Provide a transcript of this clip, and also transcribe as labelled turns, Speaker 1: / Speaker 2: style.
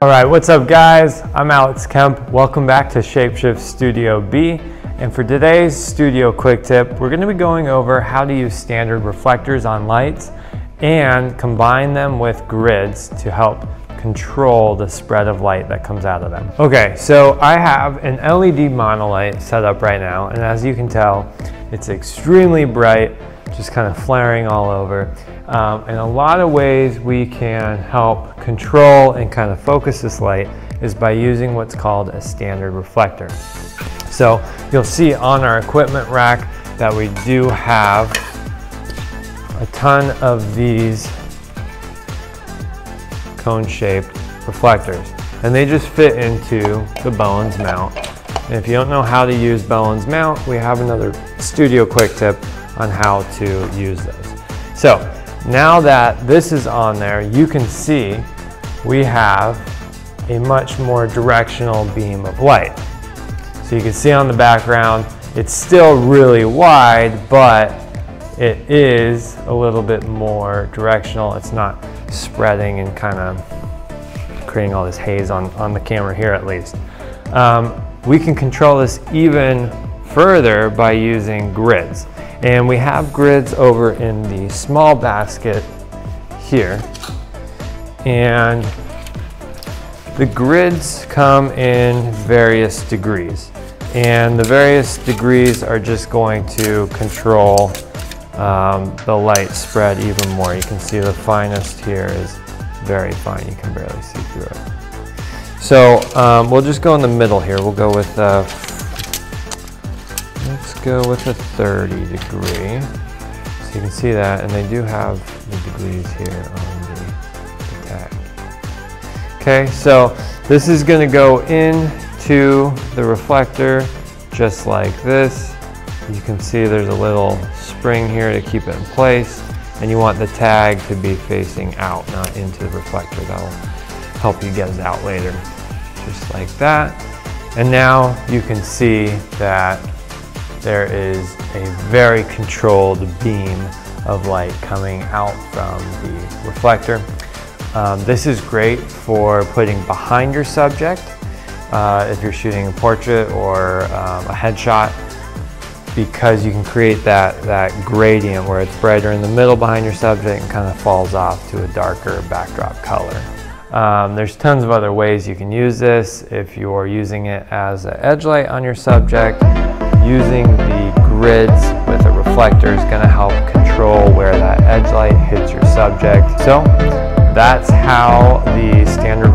Speaker 1: All right, what's up guys? I'm Alex Kemp. Welcome back to ShapeShift Studio B. And for today's studio quick tip, we're gonna be going over how to use standard reflectors on lights and combine them with grids to help control the spread of light that comes out of them. Okay, so I have an LED monolight set up right now, and as you can tell, it's extremely bright, just kind of flaring all over. And a lot of ways we can help control and kind of focus this light is by using what's called a standard reflector. So you'll see on our equipment rack that we do have a ton of these cone-shaped reflectors, and they just fit into the Bowens mount. And if you don't know how to use Bowens mount, we have another studio quick tip on how to use those. So now that this is on there, you can see we have a much more directional beam of light. So you can see on the background, it's still really wide, but it is a little bit more directional. It's not spreading and kind of creating all this haze on the camera here at least. We can control this even further by using grids. And we have grids over in the small basket here. And the grids come in various degrees. And the various degrees are just going to control the light spread even more. You can see the finest here is very fine. You can barely see through it. So we'll just go in the middle here. We'll go with let's go with a 30 degree. So you can see that, and they do have the degrees here on the tag. Okay, so this is going to go into the reflector just like this. You can see there's a little spring here to keep it in place, and you want the tag to be facing out, not into the reflector. That'll help you get it out later. Just like that. And now you can see that there is a very controlled beam of light coming out from the reflector. This is great for putting behind your subject if you're shooting a portrait or a headshot, because you can create that gradient where it's brighter in the middle behind your subject and kind of falls off to a darker backdrop color. There's tons of other ways you can use this. If you're using it as an edge light on your subject, using the grids with a reflector is going to help control where that edge light hits your subject. So that's how the standard